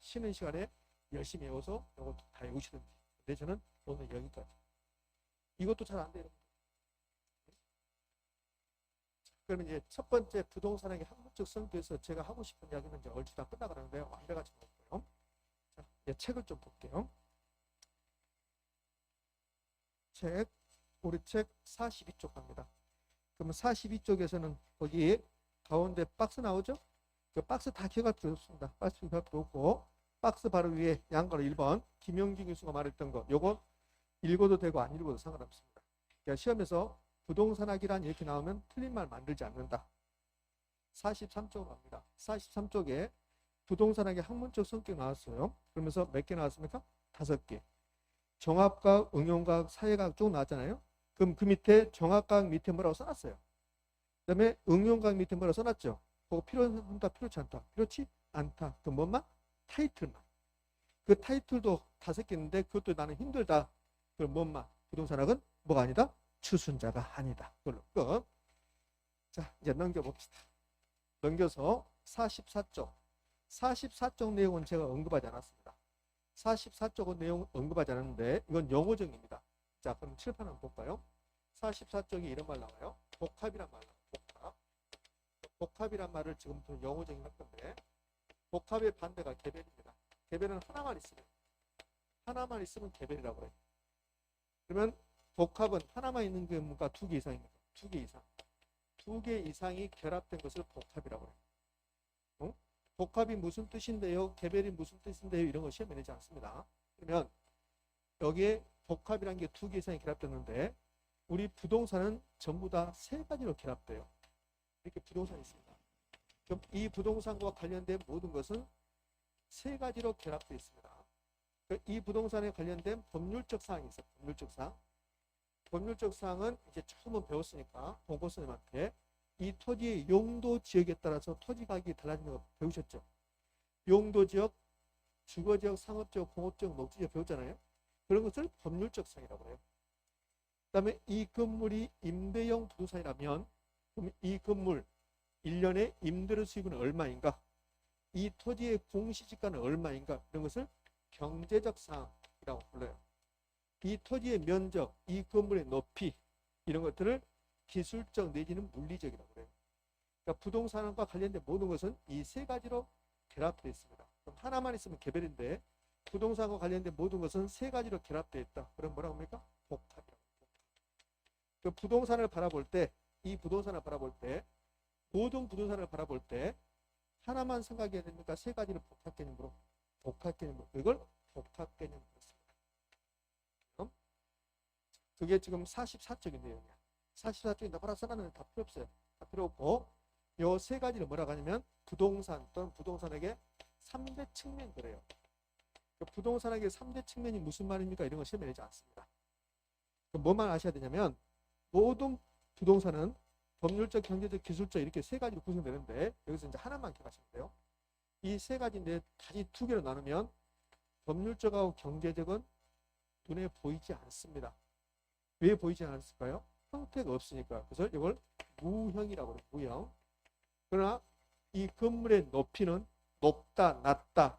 쉬는 시간에 열심히 외워서 요것도 다 외우시는 거예요. 근데 저는 오늘 여기까지. 이것도 잘 안 돼요. 그러면 이제 첫 번째 부동산에게 학문적 성격에서 제가 하고 싶은 이야기는 이제 얼추 다 끝나가는데요. 완벽하지 않고요. 자, 이제 책을 좀 볼게요. 우리 책 42쪽 갑니다. 그러면 42쪽에서는 거기 가운데 박스 나오죠? 그 박스 다 기억할 필요 없습니다. 박스 기억할 필요 없고 박스 바로 위에 양가로 1번 김영진 교수가 말했던 거 요거 읽어도 되고 안 읽어도 상관없습니다. 그러니까 시험에서 부동산학이란 이렇게 나오면 틀린 말 만들지 않는다. 43쪽으로 갑니다. 43쪽에 부동산학의 학문적 성격 나왔어요. 그러면서 몇 개 나왔습니까? 5개. 종합과학, 응용과학, 사회과학 쭉 나왔잖아요. 그럼 그 밑에 종합과학 밑에 뭐라고 써놨어요. 그 다음에 응용과학 밑에 뭐라고 써놨죠. 그거 필요한다, 필요치 않다. 필요치 않다. 그럼 뭐만? 타이틀만. 그 타이틀도 5개 있는데 그것도 나는 힘들다. 그럼 뭐만? 부동산학은 뭐가 아니다? 추순자가 아니다. 그걸로 끝. 자, 이제 넘겨봅시다. 넘겨서 44쪽. 44쪽 내용은 제가 언급하지 않았습니다. 44쪽은 내용 언급하지 않았는데 이건 영어정입니다. 자, 그럼 칠판 한번 볼까요? 44쪽에 이런 말 나와요. 복합이란 말 나와요. 복합. 복합이란 말을 지금부터 영어정의 할 건데 복합의 반대가 개별입니다. 개별은 하나만 있으면 개별이라고 해요. 그러면 복합은 하나만 있는 경우가 2개 이상입니다. 2개 이상. 2개 이상이 결합된 것을 복합이라고 해요. 복합이 무슨 뜻인데요? 개별이 무슨 뜻인데요? 이런 거 시험에 내지 않습니다. 그러면 여기에 복합이라는 게 2개 이상이 결합됐는데 우리 부동산은 전부 다 3가지로 결합돼요. 이렇게 부동산이 있습니다. 그럼 이 부동산과 관련된 모든 것은 3가지로 결합되어 있습니다. 이 부동산에 관련된 법률적 사항이 있어요. 법률적 사항. 법률적 사항은 이제 처음 배웠으니까 본고선생님한테 이 토지의 용도 지역에 따라서 토지 가격이 달라지는 거 배우셨죠? 용도 지역, 주거 지역, 상업 지역, 공업 지역, 녹지 지역 배웠잖아요. 그런 것을 법률적 사항이라고 해요. 그다음에 이 건물이 임대용 부동산이라면 그럼 이 건물 1년에 임대료 수익은 얼마인가? 이 토지의 공시지가는 얼마인가? 이런 것을 경제적 사항이라고 불러요. 이 토지의 면적, 이 건물의 높이 이런 것들을 기술적 내지는 물리적이라고 해요. 그러니까 부동산과 관련된 모든 것은 이 3가지로 결합되어 있습니다. 그럼 하나만 있으면 개별인데 부동산과 관련된 모든 것은 3가지로 결합되어 있다. 그럼 뭐라고 합니까? 복합이라고. 그 부동산을 바라볼 때, 이 부동산을 바라볼 때, 모든 부동산을 바라볼 때 하나만 생각해야 됩니까? 3가지를 복합 개념으로. 이걸 복합 개념으로 했습니다. 그게 지금 44쪽의 내용이야. 44쪽에 나바라 써놨는데 다 필요 없어요. 다 필요 없고 요 3가지를 뭐라고 하냐면 부동산 또는 부동산에게 3대 측면들이에요. 그 부동산에게 3대 측면이 무슨 말입니까? 이런 거 시험에 내지 않습니다. 뭐만 아셔야 되냐면 모든 부동산은 법률적, 경제적, 기술적 이렇게 3가지로 구성되는데 여기서 이제 하나만 기억하시면 돼요. 이 3가지인데 다시 2개로 나누면 법률적하고 경제적은 눈에 보이지 않습니다. 왜 보이지 않았을까요? 형태가 없으니까. 그래서 이걸 무형이라고 해요. 무형. 그러나 이 건물의 높이는 높다, 낮다.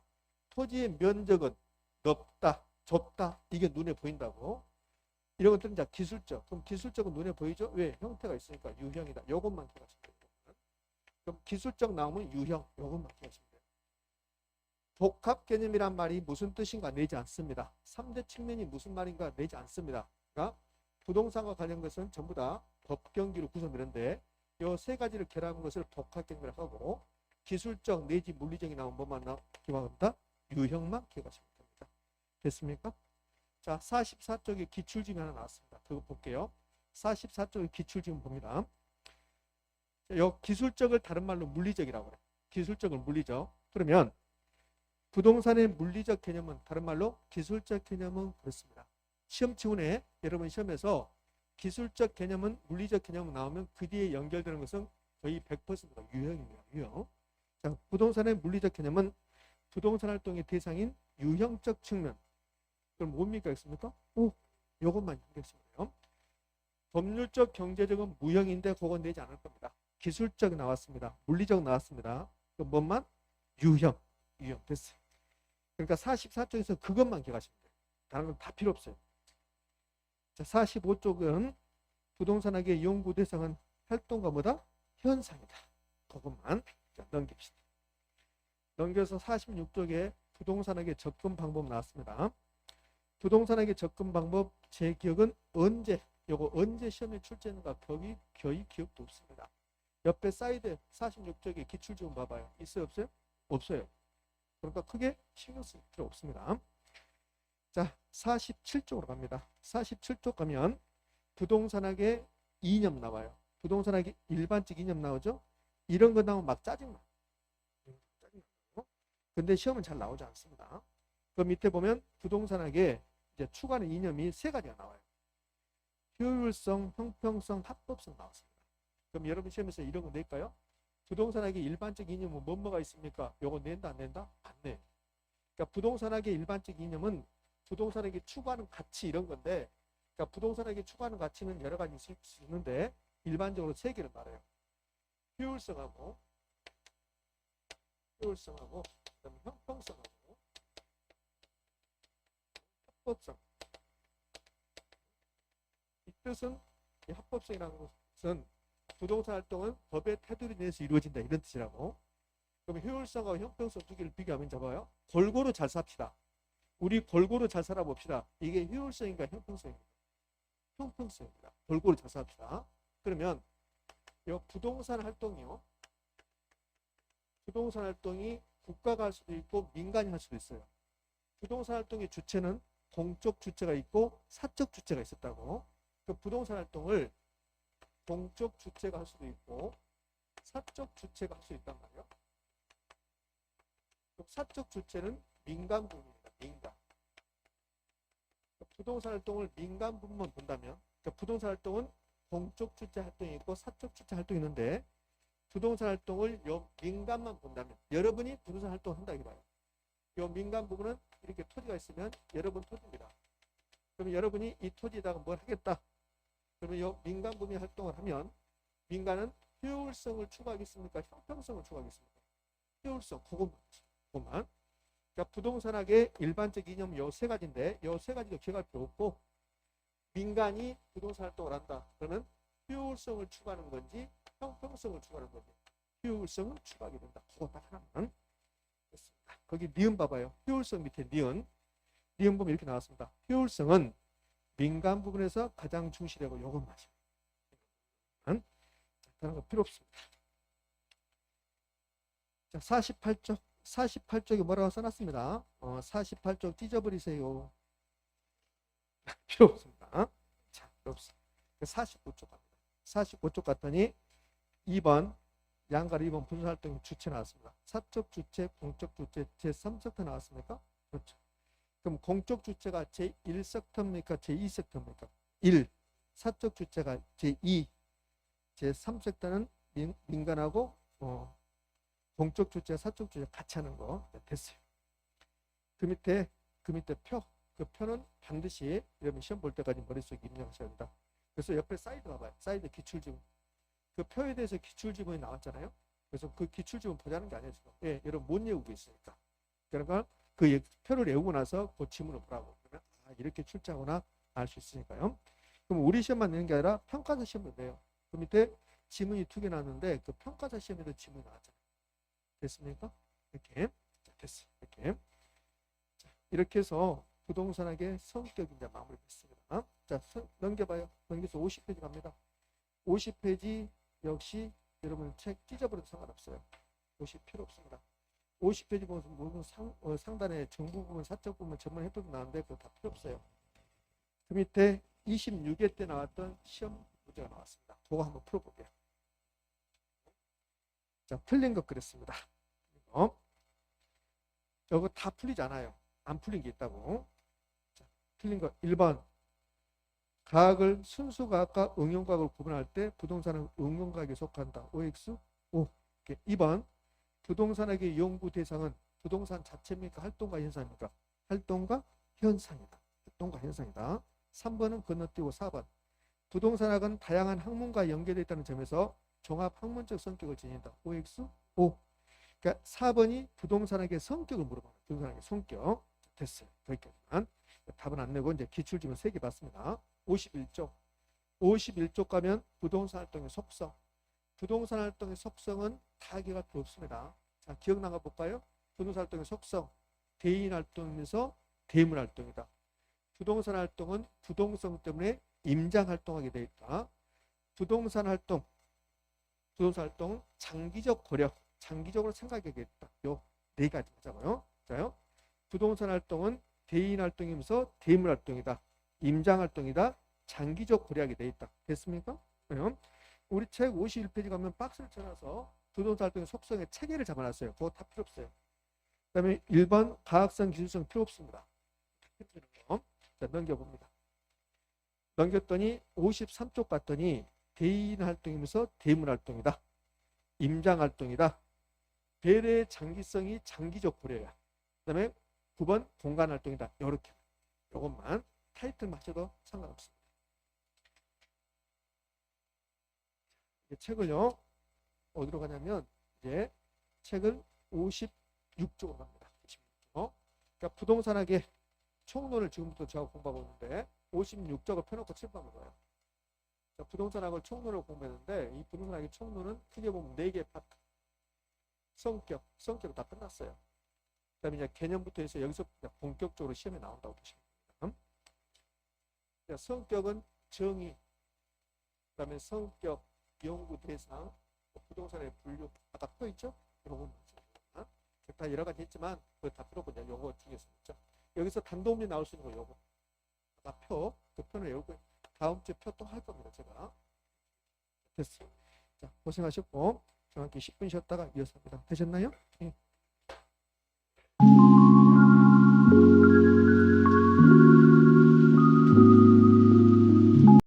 토지의 면적은 넓다, 좁다. 이게 눈에 보인다고. 이런 것들은 이제 기술적. 그럼 기술적은 눈에 보이죠? 왜? 형태가 있으니까 유형이다. 이것만 기억하시면 돼요. 그럼 기술적 나오면 유형. 이것만 기억하시면 돼요. 복합 개념이란 말이 무슨 뜻인가 내지 않습니다. 3대 측면이 무슨 말인가 내지 않습니다. 그러니까 부동산과 관련 것은 전부 다 법경기로 구성되는데 이 세 가지를 결합한 것을 복합경기라고 하고 기술적 내지 물리적이 나오면 뭐만 기억합니다. 유형만 기억하시면 됩니다. 됐습니까? 자, 44쪽에 기출지문 하나 나왔습니다. 그거 볼게요. 44쪽에 기출지문 봅니다. 이 기술적을 다른 말로 물리적이라고 해요. 기술적을 물리적. 그러면 부동산의 물리적 개념은 다른 말로 기술적 개념은 그렇습니다. 시험 지문에 여러분 시험에서 기술적 개념은 물리적 개념은 나오면 그 뒤에 연결되는 것은 거의 100%가 유형입니다. 유형. 자, 부동산의 물리적 개념은 부동산 활동의 대상인 유형적 측면. 그럼 뭡니까? 있습니까? 요것만 하겠습니다. 법률적 경제적은 무형인데 그건 내지 않을 겁니다. 기술적 나왔습니다. 물리적 나왔습니다. 그럼 뭐만? 유형. 유형 됐어요. 그러니까 44쪽에서 그것만 기억하시면 돼요. 다른 건 다 필요 없어요. 자, 45쪽은 부동산학의 연구 대상은 활동과 뭐다? 현상이다. 그것만 넘깁시다. 넘겨서 46쪽에 부동산학의 접근 방법 나왔습니다. 부동산학의 접근 방법 제 기억은 요거 언제 시험에 출제했는가 거의 기억도 없습니다. 옆에 사이드 46쪽에 기출지문 봐봐요. 있어요 없어요? 없어요. 그러니까 크게 신경 쓸 필요 없습니다. 자, 47쪽으로 갑니다. 47쪽 가면 부동산학의 이념 나와요. 부동산학의 일반적 이념 나오죠. 이런 거 나오면 막 짜증나. 근데 시험은 잘 나오지 않습니다. 그 밑에 보면 부동산학에 이제 추가하는 이념이 세 가지가 나와요. 효율성, 형평성, 합법성 나왔습니다. 그럼 여러분 시험에서 이런 거 낼까요? 부동산학의 일반적 이념은 뭐가 있습니까? 요거 낸다 안 낸다? 안 내. 그러니까 부동산학의 일반적 이념은 부동산학에 추구하는 가치 이런 건데, 그러니까 부동산학에 추구하는 가치는 여러 가지 있을 수 있는데 일반적으로 세 개를 말해요. 효율성하고 그다음에 형평성하고 합법성. 이 뜻은 이 합법성이라는 것은 부동산 활동은 법의 테두리 내에서 이루어진다 이런 뜻이라고. 그럼 효율성과 형평성 두 개를 비교하면 잡아요. 골고루 잘 삽시다. 우리 골고루 잘 살아봅시다. 이게 효율성인가 형평성입니다. 형평성입니다. 골고루 잘 삽시다. 그러면 이 부동산 활동이요. 부동산 활동이 국가가 할 수도 있고 민간이 할 수도 있어요. 부동산 활동의 주체는 공적 주체가 있고 사적 주체가 있었다고. 그 부동산 활동을 공적 주체가 할 수도 있고 사적 주체가 할 수 있단 말이에요. 사적 주체는 민간 부분입니다. 민간. 부동산 활동을 민간 부분만 본다면 부동산 활동은 공적 주체 활동이 있고 사적 주체 활동이 있는데 부동산 활동을 요 민간만 본다면 여러분이 부동산 활동을 한다 이거예요. 요 민간 부분은 이렇게 토지가 있으면 여러분 토지입니다. 그러면 여러분이 이 토지에다가 뭘 하겠다. 그러면 요 민간 부분이 활동을 하면 민간은 효율성을 추구하겠습니까? 형평성을 추구하겠습니까? 효율성, 그것만. 그러니까 부동산학의 일반적 이념 요 세 가지인데 요 세 가지도 기억할 필요 없고 민간이 부동산 활동을 한다. 그러면 효율성을 추구하는 건지 형평성을 추구하는 건지 효율성을 추구하게 된다. 그거 딱 하나만 됐습니다. 거기 니은 봐봐요. 효율성 밑에 니은 보면 이렇게 나왔습니다. 효율성은 민간 부분에서 가장 중시되고 요것만 하시면 다른 거 필요 없습니다. 자, 48쪽에 뭐라고 써놨습니다. 48쪽 찢어버리세요. 필요 없습니다. 자, 필요 없습니다. 49쪽 갑니다. 49쪽 갔더니 2번 양가로 2번 부동산활동 주체 나왔습니다. 사적 주체, 공적 주체, 제3섹터 나왔습니까? 그렇죠. 그럼 공적 주체가 제1섹터입니까? 제2섹터입니까? 1. 사적 주체가 제2. 제3섹터는 민간하고 공적 주체, 사적 주체 같이 하는 거 됐어요. 그 밑에 표. 그 표는 반드시 여러분 시험 볼 때까지 머릿속에 입력하셔야 된다. 그래서 옆에 사이드 봐봐요. 사이드 기출지문. 그 표에 대해서 기출지문이 나왔잖아요. 그래서 그 기출지문 보자는 게 아니에요. 지금. 예, 여러분 못 외우고 있으니까. 그러니까 그 표를 외우고 나서 그 지문을 보라고. 그러면 이렇게 출제하거나 알 수 있으니까요. 그럼 우리 시험만 내는 게 아니라 평가사 시험도 내요. 그 밑에 지문이 2개 나왔는데 그 평가사 시험에도 지문이 나왔잖아요. 됐습니까? 이렇게. 자, 됐어요. 이렇게. 자, 이렇게 해서 부동산학의 성격 이제 마무리됐습니다. 자, 넘겨봐요. 넘겨서 50페이지 갑니다. 50페이지 역시 여러분 책 찢어버려도 상관없어요. 50 필요 없습니다. 50페이지 보면 상단에 정부 부분, 사적 부분, 전문 해법이 나오는데 그거 다 필요 없어요. 그 밑에 26회 때 나왔던 시험 문제가 나왔습니다. 그거 한번 풀어볼게요. 자, 틀린 것 그랬습니다. 이거 다 풀리지 않아요. 안 풀린 게 있다고. 자, 틀린 거 1번. 가학을 순수가학과 응용가학을 구분할 때 부동산은 응용가학에 속한다. OX? O. 2번. 부동산학의 연구 대상은 부동산 자체입니까? 활동가 현상입니까? 활동가 현상이다. 활동가 현상이다. 3번은 건너뛰고 4번. 부동산학은 다양한 학문과 연계되어 있다는 점에서 종합 학문적 성격을 지닌다. OX? O. 그러니까 4번이 부동산학의 성격을 물어봐요. 부동산학의 성격. 됐어요. 거기까지만. 답은 안 내고 이제 기출지문 3개 봤습니다. 51쪽. 51쪽 가면 부동산 활동의 속성. 부동산 활동의 속성은 다 기억할 필요 없습니다. 자, 기억나가 볼까요? 부동산 활동의 속성. 대인 활동이면서 대물 활동이다. 부동산 활동은 부동성 때문에 임장 활동하게 되어 있다. 부동산 활동은 장기적 고려, 장기적으로 생각하게 있다. 요 네 가지 하자고요. 자요. 부동산 활동은 대인 활동이면서 대물 활동이다. 임장 활동이다. 장기적 고려하게 되어 있다. 됐습니까? 그럼 우리 책 51페이지 가면 박스를 쳐놔서 부동산 활동의 속성의 체계를 잡아놨어요. 그거 다 필요 없어요. 그 다음에 1번 과학성, 기술성 필요 없습니다. 자, 넘겨봅니다. 넘겼더니 53쪽 갔더니 대인 활동이면서 대물 활동이다. 임장 활동이다. 배려의 장기성이 장기적 고려야. 그 다음에 9번 공간 활동이다. 이렇게. 이것만 타이틀 맞춰도 상관없습니다. 책을요. 어디로 가냐면 이제 책을 56쪽으로 갑니다. 56쪽. 그러니까 부동산학의 총론을 지금부터 제가 공부하고 있는데 56쪽을 펴놓고 칠판을 봐요. 자, 부동산학을 총론을 공부했는데 이 부동산학의 총론은 크게 보면 4개 파트. 성격 다 끝났어요. 그 다음에 이제 개념부터 해서 여기서 본격적으로 시험에 나온다고 보시면 됩니다. 성격은 정의, 그 다음에 성격, 연구 대상, 부동산의 분류, 아까 표 있죠? 이런 거 다 여러 가지 있지만 그거 다 필요 없고 요거 중에서 있죠. 여기서 단도음이 나올 수 있는 거 요거. 아까 표, 그 표는 외우고 다음 주에 표 또 할 겁니다. 제가. 됐어요. 자, 고생하셨고 정확히 10분 쉬었다가 이어서 합니다. 되셨나요? 예.